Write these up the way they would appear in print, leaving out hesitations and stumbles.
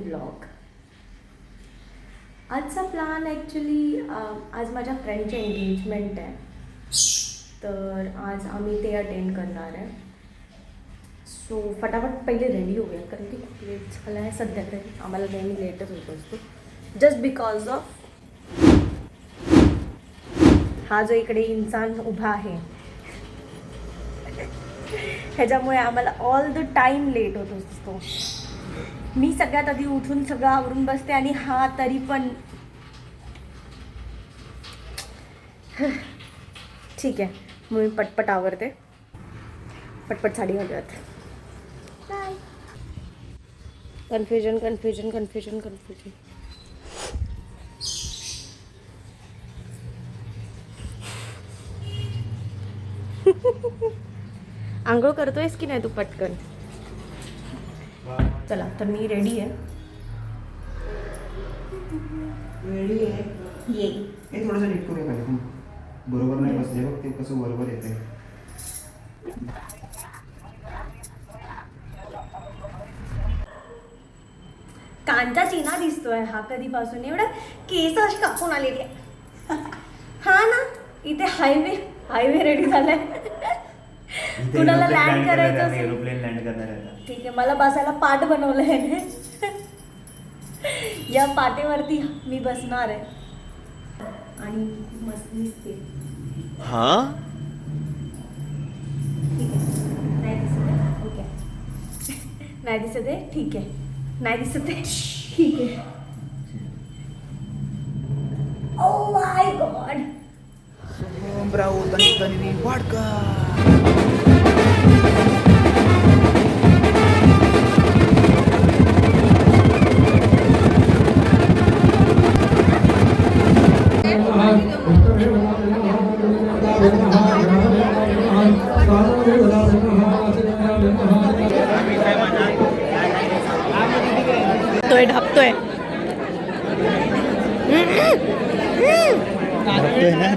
Blog. आजचा plan actually आज माझ्या फ्रेंडचे एंगेजमेंट आहे, तर आज आम्ही ते अटेंड करणार आहे. सो फटाफट पहिले रेडी होऊया, कारण की खूप लेट झाला आहे सध्या तरी. आम्हाला नेहमी लेटच होत असतो, जस्ट बिकॉज ऑफ हा जो इकडे इन्सान उभा आहे ह्याच्यामुळे आम्हाला ऑल द टाईम लेट होत असतो. मी सगळ्यात आधी उठून सगळं आवरून बसते आणि हा तरी पण ठीक आहे. मग मी पटपट आवरते, पटपट साडी घालूयात. Bye. Confusion confusion confusion confusion. आंघोळ करतोयस की नाही तू पटकन? चला तर मी रेडी आहे. रेडी आहे ये. हे थोडंसं नीट करूया पाहिजे. बरोबर नाही बसले बघ, ते कसं बरोबर येते. कांचा चिना दिसतोय हा कधीपासून. एवढं केस अशी कापून आलेली आहे. हा ना, इथे हायवे रेडी झालाय. कुणाला लँड करायचं असेल, एरोप्लेन लँड करणार आहे. ठीक आहे. मला बसायला पाट बनवलंय या पाटेवरती मी बसणार आहे आणि मस्त दिसते. हा ठीक आहे. नाही दिसत आहे, ओके. नाही दिसत आहे, ठीक आहे. नाही दिसत आहे, ठीक आहे. Oh my God.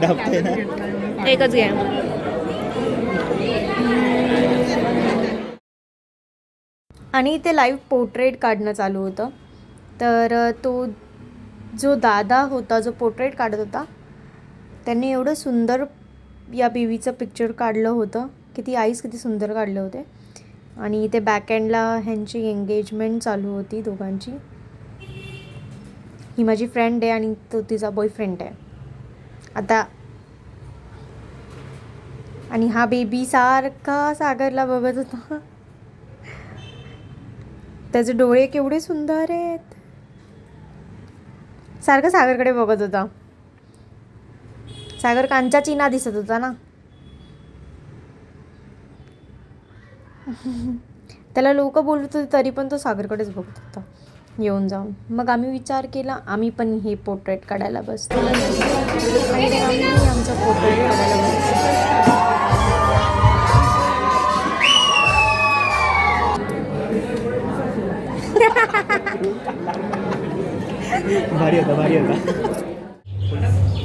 ढापतोय ना. एकच घ्या. आणि इथे लाईव्ह पोर्ट्रेट काढणं चालू होतं. तर तो जो दादा होता जो पोर्ट्रेट काढत होता त्यांनी एवढं सुंदर या बेबीचं पिक्चर काढलं होतं. किती आईज किती सुंदर काढले होते. आणि इथे बॅकएंडला ह्यांची एंगेजमेंट चालू होती दोघांची. ही माझी फ्रेंड आहे आणि तो तिचा बॉयफ्रेंड आहे आता. आणि हा बेबी सारखा सागरला बघत होता. त्याचे डोळे केवढे सुंदर आहेत. सारखं सागरकडे बघत होता. सागर कांचा चिना दिसत होता ना. त्याला लोक बोलत होते तरी पण तो सागरकडेच बघत होता येऊन जाऊन. मग आम्ही विचार केला आम्ही पण हे पोर्ट्रेट काढायला बसतो आणि आम्ही आमचा पोर्ट्रेट काढायला बसतो. भारी होता.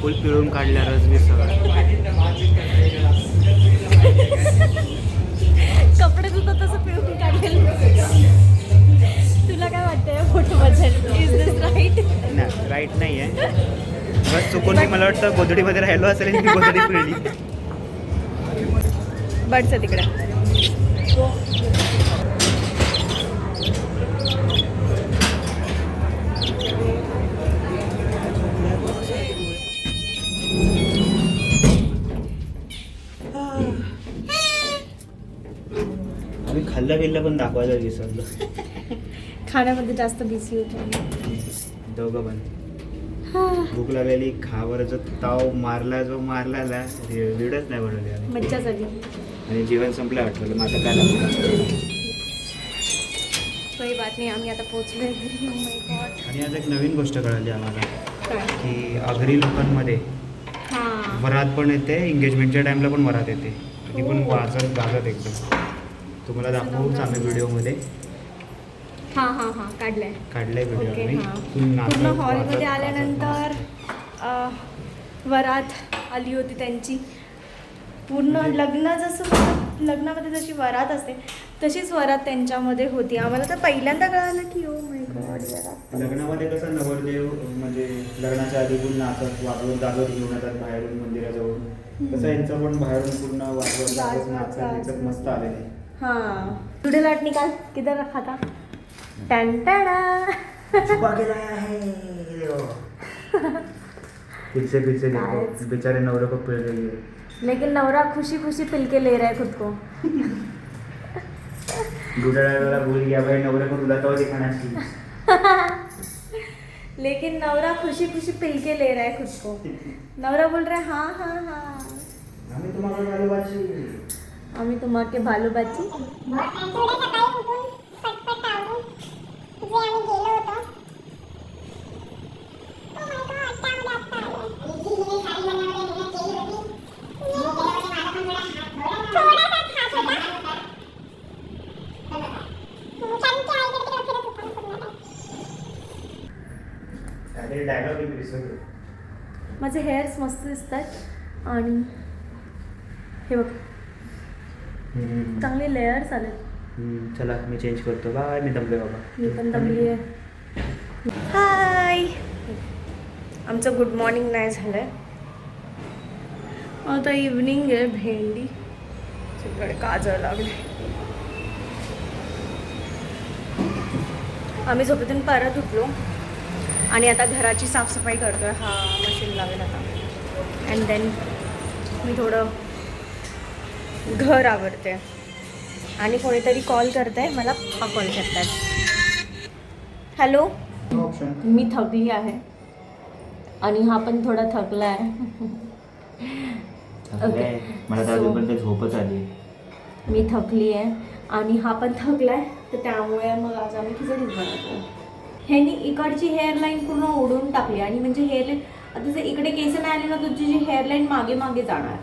फुल पिळून काढल्या रसबीर सगळं. कपडे धुतो तसं पिळून काढेल. तुला काय वाटतंय फोटोबद्दल? Is this right? नाही, राईट नाही आहे. बस चुकून मी मला वाटतं गोधडीमध्ये राहिलो असेल आणि गोधडी पिळली. बडचं तिकडे. आम्ही खाल्लं बिल्लं पण दाखवायला विसरलो. खाण्यामध्ये जास्त बिझी होतो दोघं पण. भूक लागलेली, खावरचा ताव मारला जो मारला व्हिडिओच नाही बनवले आम्ही. मज्जा झाली. आणि जेवण संपलं आठवलं. मग आता काय लागलं. काही बात नाही, आम्ही आता पोहोचलो. आणि आज एक नवीन गोष्ट कळाली आम्हाला काय? की आगरी लोकांमध्ये वरात पण येते, एंगेजमेंटच्या टाईमला पण वरात येते. ती पण गाजत एकदम. तुम्हाला दाखवूच आम्ही व्हिडिओमध्ये. हां काढलाय व्हिडिओ. ओके, हां. पूर्ण हॉलमध्ये आल्यानंतर वरात आली होती त्यांची. पूर्ण लग्न जसं लग्नामध्ये जशी वरात असते तशीच वरात त्यांच्यामध्ये होती. आम्हाला तर पहिल्यांदा कळालं की ओ माय गॉड वरात. लग्नामध्ये कसं नवरदेव म्हणजे लग्नाच्या आधी पण नाचत वाजवत गाजत घेऊन येतात बाहेरून मंदिराजवळ, तसं यांचं पण बाहेरून पूर्ण वाजवत गाजत नाचत याच्यात मस्त आलेलं आहे. हाँ टुडे लाट निकाल किधर रखा था टंटाडा. पीछे पीछे देखो बेचारे नवरे को पिल रही है. लेकिन नवरा खुशी खुशी पिलके ले रहा है खुद को. दूसरा वाला भूल गया भाई नवरे को तुला तो दिखाना चाहिए. लेकिन नवरा खुशी खुशी पिलके ले रहा है खुद को. नवरा बोल रहा है हाँ हाँ हाँ आम्ही तुम्हाला भालोबाची. आम्ही तुम्हाके भालोबाची. डायलॉग विसरलो. माझे हेअर्स मस्त दिसतात आणि हे बघ चांगले लेयर्स आले. चला मी चेंज करतो. बाय मी दमले बाबा. मी पण दमली आहे. हाय आमचं गुड मॉर्निंग नाही झालं आहे. आता इव्हनिंग आहे. भेंडी सगळीकडे काजळ लागले. आम्ही झोपेतून परत उठलो आणि आता घराची साफसफाई करतोय. हा मशीन लावेल आता. अँड देन मी थोडं घर आवरते आणि कोणीतरी कॉल करत आहे मला. हा कॉल करतात. हॅलो मी थकली आहे आणि हा पण थोडा थकला आहे. ओके मला तर अजूनपर्यंत झोपच आली. मी थकली आहे आणि हा पण थकला आहे, तर त्यामुळे मग आज आम्ही खिचडीच बनवतो. ह्यानी इकडची हेअरलाईन पूर्ण ओढून टाकली आणि म्हणजे हेअरलाईन आता जर इकडे केस नाही आले ना तुझी जी हेअरलाईन मागे मागे जाणार.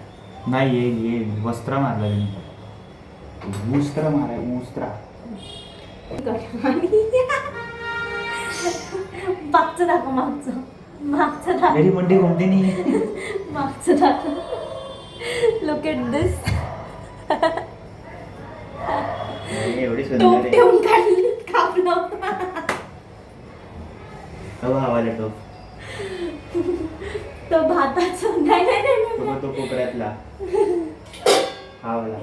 नाही येईल वस्त्र मारला मुस्त्र मारा मुस्त्रा. मागचं दाखव. मागचं दाखव. मेरी मुंडी घूमती नहीं. मागचं दाखव. Look at this. एवढी टोप सुंदर ठेवून काढली कापलं. हवाला टोप तो भाताचं नाही. तो कोपऱ्यातला हा वाला.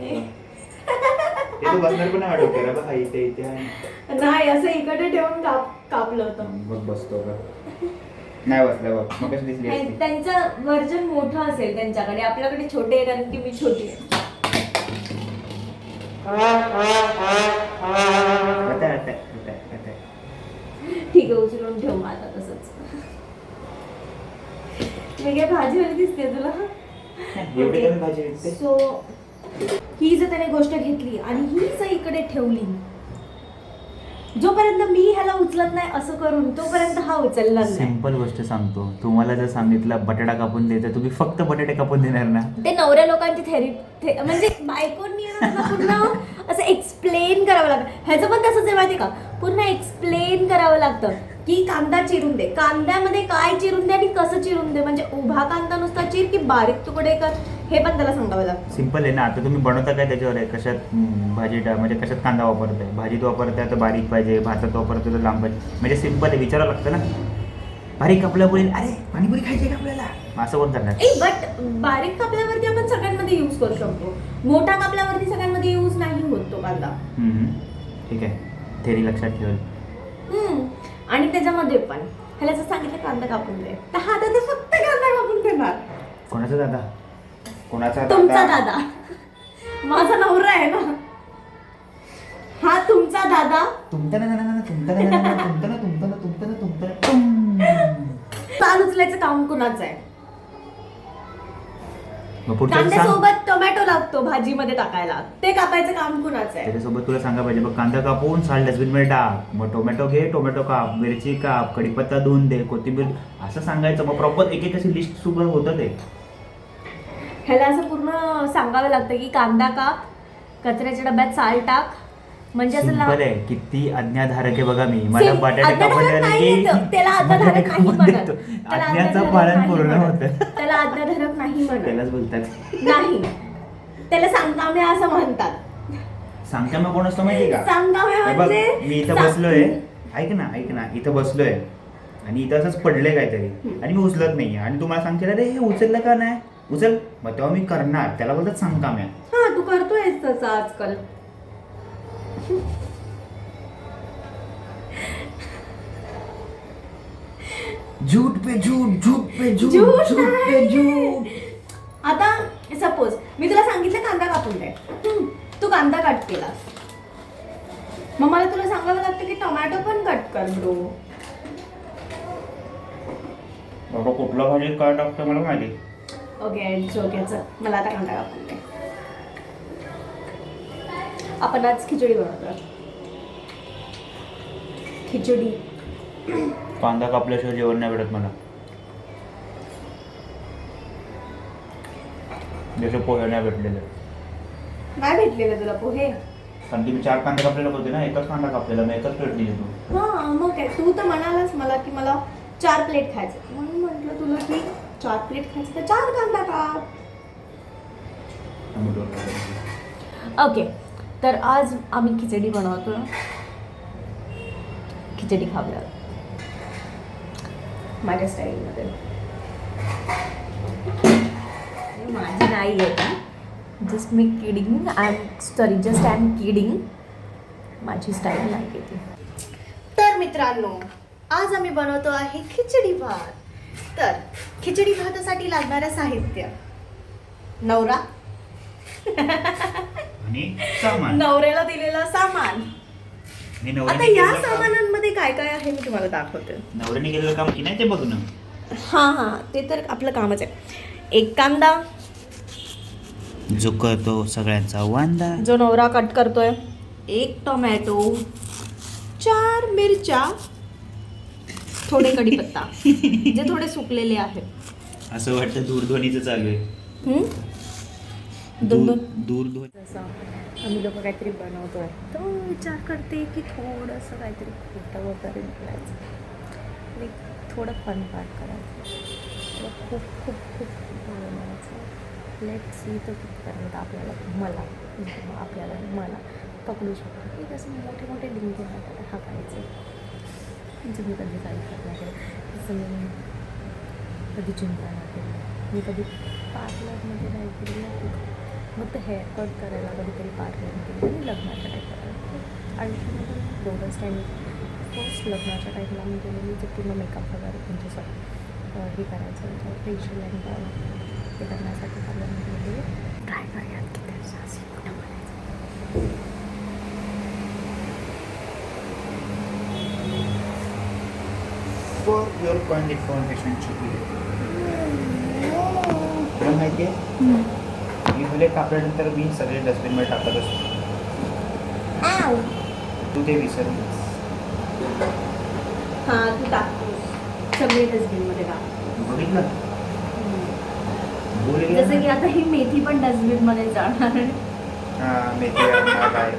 ते तो बसणार पण नाही वाटत रे बा. इथे इथे आहे नाही असं इकडे ठेवून कापलं होतं. मग बसतो का नाही बसला बघ. मग कशी दिसली असती. त्यांचं वर्जन मोठं असेल त्यांच्याकडे. आपल्याकडे छोटे आहे कारण की मी छोटी आहे. ठीक आहे उचलून ठेव मग आता तसंच. मी काय भाजीवाली दिसते तुला. एवढी कमी भाजी विकते. सो ही जर त्याने गोष्ट घेतली आणि ही जर इकडे ठेवली, जोपर्यंत मी ह्याला उचलत नाही असं करून तोपर्यंत हा उचलला नाही. सिंपल गोष्ट सांगतो. तुम्हाला जर सांगितलं बटाटा कापून द्यायचं तुम्ही फक्त बटाटे कापून देणार ना. ते नवऱ्या लोकांची थेरी म्हणजे बायकोंनी पूर्ण असं एक्सप्लेन करावं लागतं. ह्याचं पण तसंच आहे माहिती का. पूर्ण एक्सप्लेन करावं लागतं की कांदा चिरून दे, कांद्यामध्ये काय चिरून दे आणि कसं चिरून दे. म्हणजे उभा कांदा नुसता चिर की बारीक तुकडे कर हे पण त्याला सांगावं लागतं. सिंपल आहे ना. आता तुम्ही बनवता काय त्याच्यावर आहे. कशात भाजी म्हणजे कशात कांदा वापरताय. भाजीत वापरताय तर बारीक पाहिजे, भातात वापरताय तर लांब पाहिजे. म्हणजे सिंपल आहे. विचारावं लागतं ना. बारीक कापल्या बोलेल अरे पाणीपुरी खायची का आपल्याला, असं कोण करणार. बट बारीक कापल्यावरती आपण सगळ्यांमध्ये यूज करू शकतो. मोठा कापल्यावरती सगळ्यांमध्ये यूज नाही होत तो कांदा. ठीक आहे. थेरी लक्षात ठेवेल. आणि त्याच्यामध्ये पण ह्याला जर सांगितलं कांदा कापून दे तर हा दादा फक्त कांदा कापून देणार. कोणाचा दादा. कोणाचा तुमचा दादा. माझा नवरा आहे ना हा. तुमचा दादा. ताल उचलायचं काम कुणाचं आहे. कांद्यासोबत टोमॅटो लागतो भाजीमध्ये टाकायला, ते कापायचं काम कुणाचं आहे. त्याच्यासोबत तुला सांगा पाहिजे बघ. कांदा कापून साल डस्टबिन मध्ये टाक. मग टोमॅटो घे, टोमॅटो काप, मिरची काप, कढीपत्ता धुवून दे, कोथिंबीर असं सांगायचं. मग प्रॉपर एक एक अशी लिस्ट सुद्धा होतं ते. ह्याला असं पूर्ण सांगावं लागतं की कांदा काप, कचऱ्याच्या डब्यात साल टाक. म्हणजे असं सिंपल आहे. किती आज्ञाधारक आहे बघा मी. मला बटाटे कापून द्यायला की त्याला आज्ञाधारक नाही म्हणत. आज्ञाचं पालन पूर्ण होतं. त्याला आज्ञाधारक नाही म्हणत. त्यालाच बोलतात नाही. त्याला संगाम्या असं म्हणतात. सांगता मग कोण असतो माहिती का? संगाम्या हे बघ, म्हणजे मी इथं बसलोय, ऐक ना इथं बसलोय आणि इथं असंच पडलंय काहीतरी आणि मी उचलत नाहीये आणि तुम्हाला सांगते अरे हे उचललं का नाही, उचल, मग तेव्हा मी करणार, त्याला बोलतात सांगकाम्या. हा तू करतोय तसं आजकाल. झूठ पे झूठ, झूठ पे झूठ, झूठ झूठ पे नाही. झूठ. आता सपोज मी तुला सांगितलं कांदा कापून दे, तू कांदा कट केला, मग मला तुला सांगावं लागतं की टोमॅटो पण कट कर ब्रो. बाबा कुठला भाजी काय टाकतो मला माहिती. ओके चल मला आता कांदा कापून दे. आपण आज खिचडी बनवतोय. खिचडी. कांदा कापल्याशिवाय जेवण नाही भेटत मला. जसे पोहे नाही भेटलेले. काय भेटलेलं तुला पोहे? कारण की मी 4 कांदे कापलेले होते ना, एकच कांदा कापलेला, मी एकच प्लेट दिली तू. हा मग काय, तू तर म्हणालास मला की मला 4 प्लेट खायचं, म्हणून म्हटलं तुला की 4 प्लेट खायचं तर 4 कांदा काप. ओके, तर आज आम्ही खिचडी बनवतो. खिचडी खाऊया माझ्या स्टाईलमध्ये. माझी नाही आहे ती, just me kidding, just I am kidding. माझी स्टाईल नाही आहे ती. तर मित्रांनो, आज आम्ही बनवतो आहे खिचडी भात. तर खिचडी भातासाठी लागणारं साहित्य: नवरा, आणि सामान. नवऱ्याला दिलेलं सामान. आणि आता नवऱ्याने या केलेलं काम. सामानांमध्ये काय काय आहे मी तुम्हाला दाखवते. नवऱ्याने केलेलं काम की नाही ते बघ ना. हां ते तर आपलं कामच आहे. एक कांदा जो करतो सगळ्यांचा वांदा. जो नवरा कट करतोय, एक टोमॅटो, 4 मिरच्या, थोडे कढीपत्ता जे थोडे सुकलेले आहेत. असं वाटतं दूरध्वनीचं चालू आहे. दूरध्वनी. जसं आम्ही लोक काहीतरी बनवतोय तर विचार करते की थोडंसं काहीतरी खोटं वगैरे बोलायचं, एक थोडं फन पार्ट करायचं, खूप खूप खूप बोलायचं. लेट सी तो कितपर्यंत आपल्याला मला पकडू शकतो की जसं मोठे मोठे लिंक हाकायचे. जे मी कधी ऐकत नाही, जसं मी कधी चिंता नाही केली, मी कधी पार्लरमध्ये नाही केली, मग ते हेअर कट करायला कधीतरी पार्लर केली आणि लग्नाच्या टाईपला आयुष्यामध्ये दोनच टाईम. फर्स्ट लग्नाच्या टाईमला मी गेलेली, जे पूर्ण मेकअप वगैरे म्हणजे सगळं हे करायचं, फेशियल अँड ते करण्यासाठी पार्लरमध्ये गेलेली. ट्राय करूयात की त्याचं असं बनायचं. For your kind information तुला माहिती आहे, मी भले कापल्यानंतर मी सगळे डस्टबिनमध्ये टाकत असतो. तू ते विसरलीस. हां तू टाकतोस सगळे डस्टबिनमध्ये टाक. बघितलं. भूल गया. जसं की आता ही मेथी पण डस्टबिनमध्ये जाणार. हां मेथी काय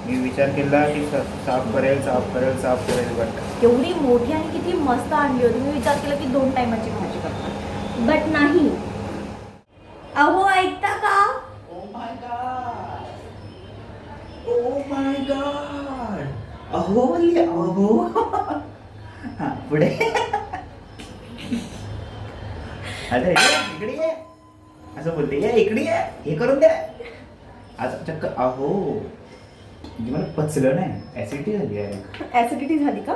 मी विचार केला की साफ करेल बट एवढी मोठी आणि किती मस्त आणली होती. मी विचार केला की 2 टायमाची भाजी करणार, बट नाही. अहो ऐकता का? Oh my God. अहो म्हणली अहो. हां पुढे. अरे इकडे ये असं बोलते, या इकडे ये, हे करून द्या. आज चक्क अहो म्हणजे मला पचलं नाही, ऍसिडिटी झाली आहे. ऍसिडिटी झाली का?